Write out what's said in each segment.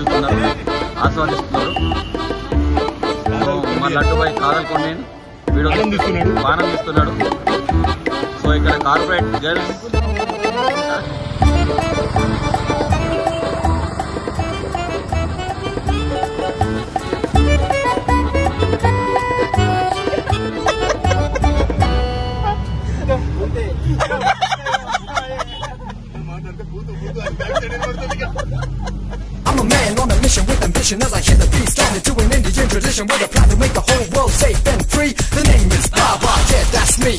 వెళ్తున్నారు, ఆస్వాదిస్తున్నారు. మా లడ్డుబాయ్ కాదల్కొండ video ఆనందిస్తున్నాడు. So ఇక్కడ corporate girls I'm a man on a mission with ambition as I hit the beat, standing to an Indian tradition with a plan to make the whole world safe and free. The name is Baba, yeah, that's me.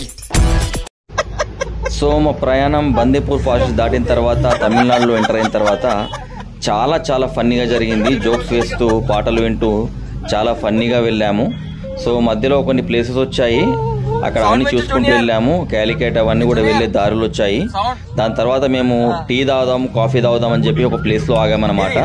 So మా ప్రయాణం Bandipur forest దాటిన తర్వాత తమిళనాడులో enter అయిన తర్వాత చాలా ఫన్నీగా జరిగింది. జోక్స్ వేస్తూ పాటలు వింటూ చాలా ఫన్నీగా వెళ్ళాము. సో మధ్యలో కొన్ని ప్లేసెస్ వచ్చాయి, అక్కడ అన్ని చూసుకుంటూ వెళ్ళాము. క్యాలికేట్ అవన్నీ కూడా వెళ్ళే దారులు వచ్చాయి. దాని తర్వాత మేము టీ తాగుదాం, కాఫీ తాగుదాం అని చెప్పి ఒక ప్లేస్ లో ఆగామన్నమాట.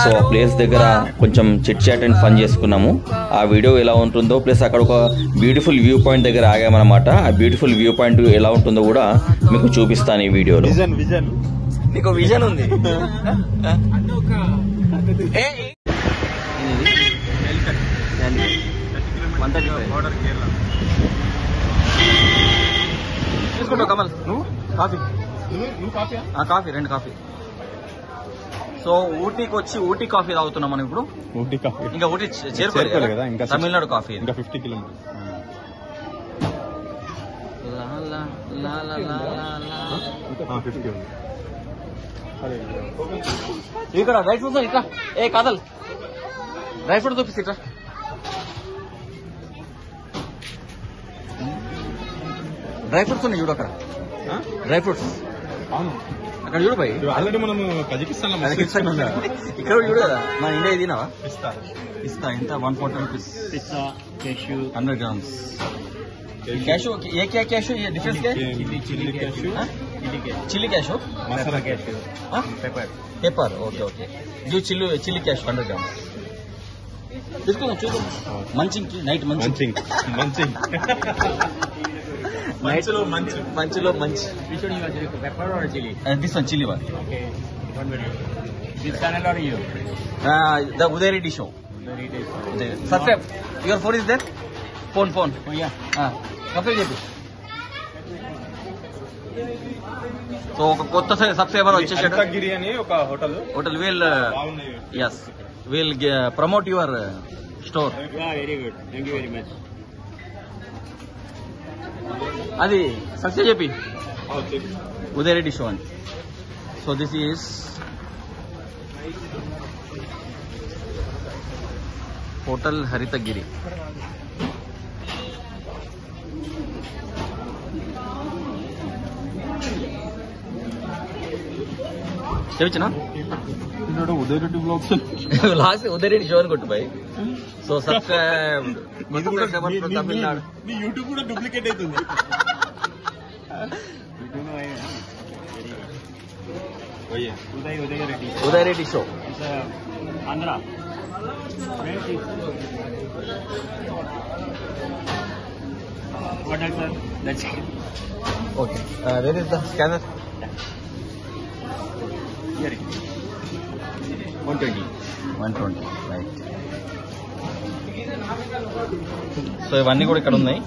సో ఆ ప్లేస్ దగ్గర కొంచెం చిట్ చాట్ అండ్ ఫన్ చేసుకున్నాము. ఆ వీడియో ఎలా ఉంటుందో, ప్లస్ అక్కడ ఒక బ్యూటిఫుల్ వ్యూ పాయింట్ దగ్గర ఆగామన్నమాట. ఆ బ్యూటిఫుల్ వ్యూ పాయింట్ ఎలా ఉంటుందో కూడా మీకు చూపిస్తాను ఈ వీడియోలో. నీకు విజన్ ఉంది. తీసుకుంటావు కమల్? నువ్వు కాఫీ? Coffee, 2 coffee. సో ఊటీకి వచ్చి ఊటీ కాఫీ తాగుతున్నాం మనం ఇప్పుడు. ఊటీ కాఫీ ఇంకా ఊటీ చేరుకోలేదు కదా, ఇంకా తమిళనాడు కాఫీ. ఇంకా 50 కిలోమీటర్స్. ఇక్కడ డ్రై ఫ్రూట్స్ ఇట్లా. ఏ కాదల్, డ్రై ఫ్రూట్ చూపిస్తే ఇట్లా. డ్రై ఫ్రూట్స్ ఉన్నాయి చూడు అక్కడ. డ్రై ఫ్రూట్స్ అక్కడ చూడు బాయ్. ఆల్రెడీ మనం కజకిస్తాన్ ఇక్కడ చూడు కదా. మన ఇండియా తినావా? ఇస్తా. ఎంత? 140 రూపీస్. 100 grams cashew. ये क्या कैशू? ये डिफरेंस क्या है? Chilli cashew, masala cashew, paper. Okay okay. जो चिल्ली कैशू 100 grams తీసుకుందాం. చూద్దాం. మంచింగ్ కి నైట్ మంచింగ్ మంచిలో మంచి. Pepper or chili? This one chilli one. Okay. This channel or you? The Uday Reddy show. Subscribe. Your phone is there? Phone. Oh yeah. Subscribe చెప్పి. సో ఒక కొత్త subscriber వచ్చేసాడు. హరితగిరి అని ఒక hotel will promote your store. Yeah, very good. Thank you very much. అది subscribe చెప్పి. Uday Reddy show అని. So this is hotel Haritagiri. చెప్తున్నా Uday Reddy blogs. Last Uday Reddy show అని కొట్టు బాయ్. So subscribe. తమిళనాడు నీ యూట్యూబ్ కూడా డూప్లికేట్ అవుతుంది. Uday Reddy show. It's Andhra. What else, sir? That's it. Okay. Where is the scanner? Here. 120. Right. So ఇవన్నీ కూడా ఇక్కడ ఉన్నాయి,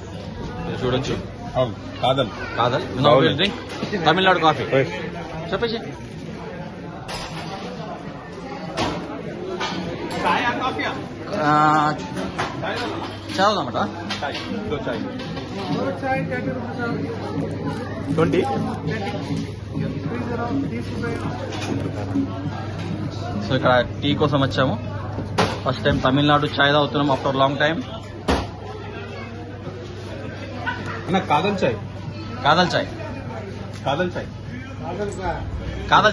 చూడొచ్చు. Kadhal drink Tamil Nadu coffee. చెప్పేసి చదవదన్నమాట. 20. సో ఇక్కడ టీ కోసం వచ్చాము. ఫస్ట్ టైం తమిళనాడు చాయ్ తాగుతున్నాం ఆఫ్టర్ లాంగ్ టైం. కాదల్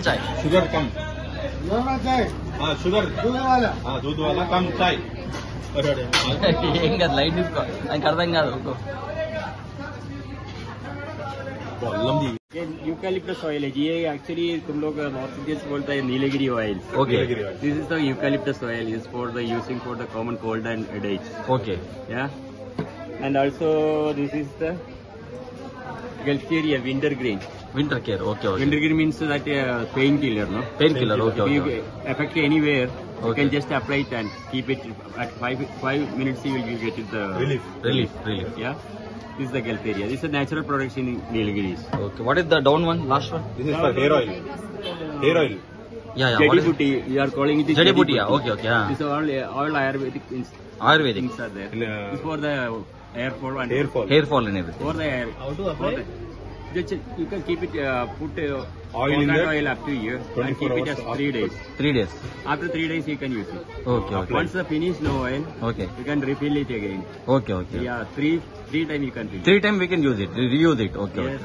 చాయ్. Sugar come. दूध वाला कम चाय. ఏం కాదు, లైట్ తీసుకో, ఆయనకి అర్థం కాదు. यूकलिप्टस ऑयल है ये. एक्चुअली तुम लोग नॉर्थ इंडियन बोलता है Nilgiri oil. Okay. This is the eucalyptus oil is for the using for the common cold and headache. Okay. Yeah. And also this is the Galsteria wintergreen. Winter care. Okay. Wintergreen means that painkiller, no? Painkiller. Okay. If you affect anywhere, You can just apply it and keep it at 5 minutes. You will get it the Relief. Yeah, this is the Gaultheria. This is a natural production in Nilgiris. Okay. What is the down one? Last one? This is for hair oil. Hair oil. Yeah. What Jadi is Booty. You are calling it Jadi Booty? Yeah. Okay. Yeah. This is all Ayurvedic Ayurvedic. things are there. Yeah. It's for the hair fall and Hair fall. Hair fall and everything. for the hair. How to apply? Just you can keep it put Oil in coconut there? oil up to here and 24 keep it hours as 3 days. 3 days. After 3 days you can use it. Okay. Once the finish no oil, Okay. you can refill it again. Okay. Yeah, three time you can refill. 3 times we can use it. Reuse it. Okay. Yes.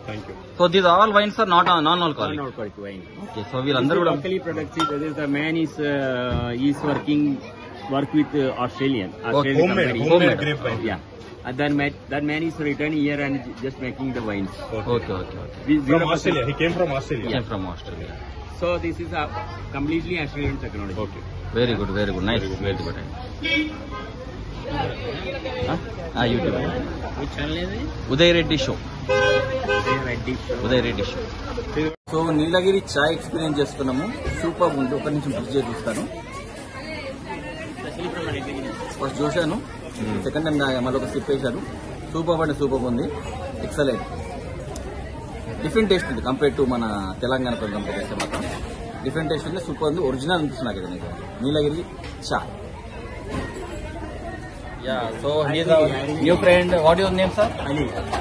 Thank you. So these all wines are not non-alcoholic. Non-alcoholic wine. Okay. So వీళ్ళందరూ కూడా Locally products. The man is work with Australian Homemade company. grape wine. Yeah. And that man is returning here and just making the wines. Okay. From Australia. He came from Australia. Came from Australia. So this is a completely Australian technology. Okay. Very good. Nice. Very good. YouTube. Which channel is it? Uday Reddy Show. Reddy Show. సో నీలగిరి చాయ్ experience చేస్తున్నాము. Super ఉంది. ఒక నిమిషం book చేసి చూస్తాను. First చూశాను, second time మళ్ళీ ఒక స్లిప్ వేశాను. సూపర్ ఉంది. ఎక్సలెంట్. డిఫరెంట్ టేస్ట్ ఉంది కంపేర్ టు మన తెలంగాణ కంపేర్ చేస్తే మాత్రం డిఫరెంట్ టేస్ట్ ఉంది. సూపర్ ఉంది. ఒరిజినల్ అనిపిస్తుంది నాకు ఇది. నీలగిరి చాయ్. Yeah, so he is our new friend. What is your name, sir?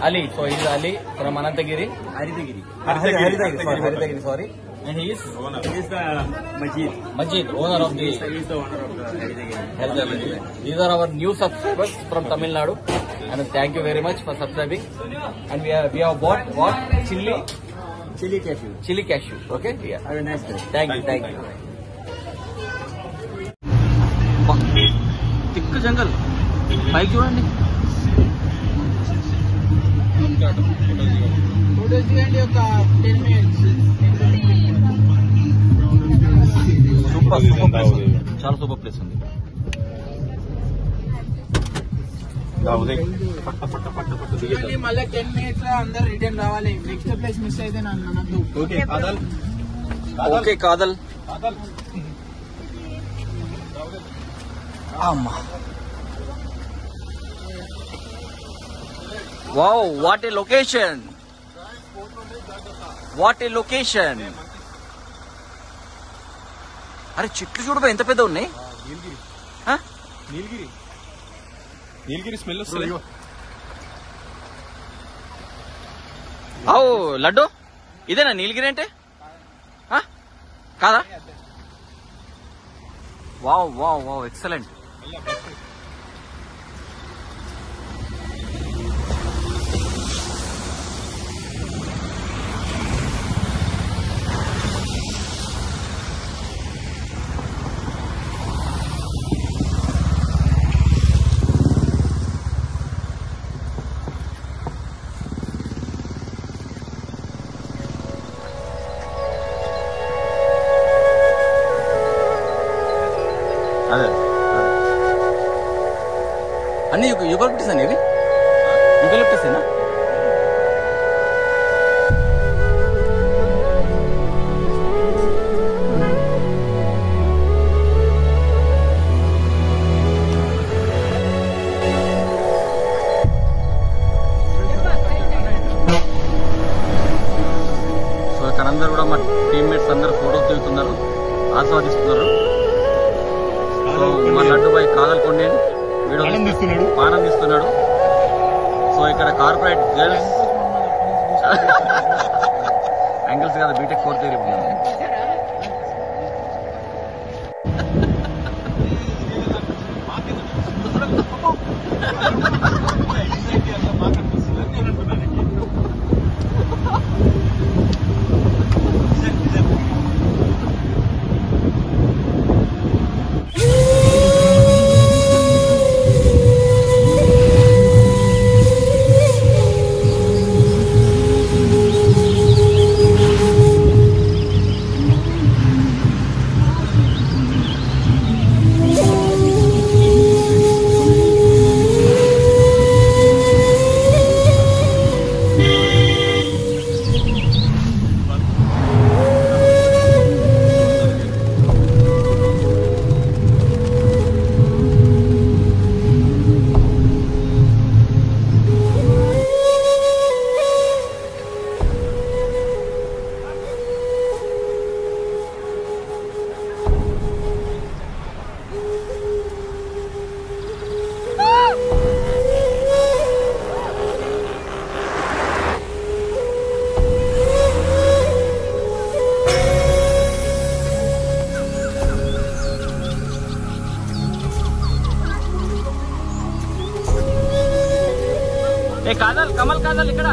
Ali. So he is Ali from Anantagiri. Haridagiri. Sorry. And he is the Majid, owner of the. He is the owner of the Haridagiri. These are our new subscribers from Tamil Nadu, and thank you very much for subscribing. And we have bought what? Chili cashew. Okay. Yeah. Have a nice day. Thank you. thick jungle. పైకి చూడండి. Super place ఉంది. చాలా super place ఉంది. మళ్ళీ 10 minutes లో అందరు return రావాలి. Next place miss అయితే నన్ను ఓకే కాదల్. అమ్మా. Wow, what a location! అరే చెట్లు చూడబా ఎంత పెద్ద ఉన్నాయి. నీలగిరి స్మెల్ వస్తుంది. లడ్డు ఇదేనా నీలగిరి అంటే? కాదా? Wow excellent. అన్ని యూకలిప్టస్ అండి. ఇవి యూకలిప్టసేనా? సో ఇక్కడ అందరూ కూడా మా టీమ్మేట్స్ అందరూ ఫోటోస్ దిగుతున్నారు, ఆస్వాదిస్తున్నారు. సో మా లడ్డు బాయ్ కాదల్ కొండే ఆనందిస్తున్నాడు. సో ఇక్కడ కార్పొరేట్ గర్ల్స్ యాంగిల్స్ కదా, బీటెక్ 4th ఇయర్ ఇప్పుడు. ఏ కాదల్ కమల్ కాదల్ ఇక్కడ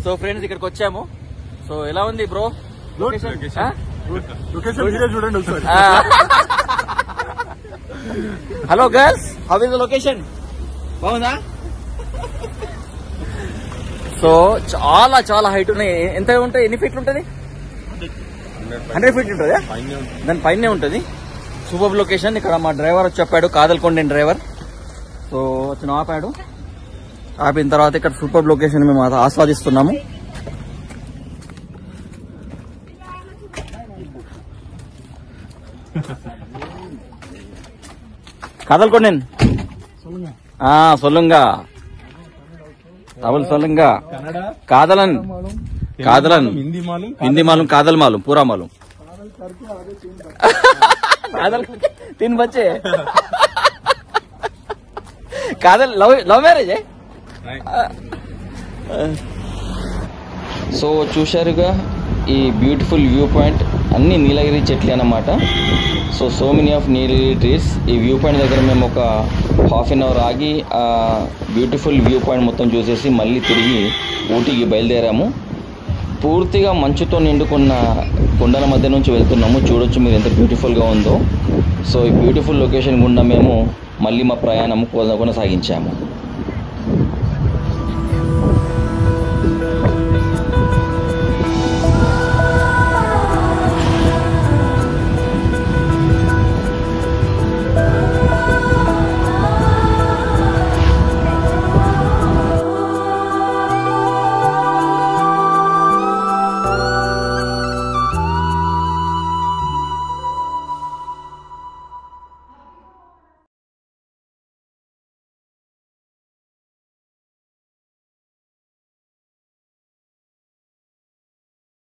సో ఫ్రెండ్స్ ఇక్కడికి వచ్చాము. సో ఎలా ఉంది బ్రో లొకేషన్? చూడండి ఒకసారి. Hello girls, how is the location? బాగుందా? సో చాలా చాలా హైట్ ఉన్నాయి. ఎంత ఉంటాయి? ఎన్ని ఫీట్లు ఉంటుంది? 100 ఫీట్ ఉంటుందా? దాని పైనే ఉంటుంది. Super location. ఇక్కడ మా డ్రైవర్ చెప్పాడు, కాదల్కొండ డ్రైవర్. సో అతను ఆపాడు. ఆపిన తర్వాత ఇక్కడ సూపర్ లొకేషన్ మేము ఆస్వాదిస్తున్నాము. కాదల్కొండన్ சொல்லுங்க தமிழ் சொல்லுங்க காதலன் காதலன் हिंदी मालूम कादल मालूम पूरा मालूम कादल 3 बच्चे कादल लव मैरिज है. సో చూశారుగా ఈ బ్యూటిఫుల్ వ్యూ పాయింట్. అన్ని నీలగిరి చెట్లే అన్నమాట. So many of Nilgiri trees. ఈ వ్యూ పాయింట్ దగ్గర మేము ఒక ½ an hour ఆగి ఆ బ్యూటిఫుల్ వ్యూ పాయింట్ మొత్తం చూసేసి మళ్ళీ తిరిగి ఊటీకి బయలుదేరాము. పూర్తిగా మంచుతో నిండుకున్న కొండల మధ్య నుంచి వెళ్తున్నాము. చూడొచ్చు మీరు ఎంత బ్యూటిఫుల్గా ఉందో. సో ఈ బ్యూటిఫుల్ లొకేషన్ గుండా మేము మళ్ళీ మా ప్రయాణం కొనసాగించాము.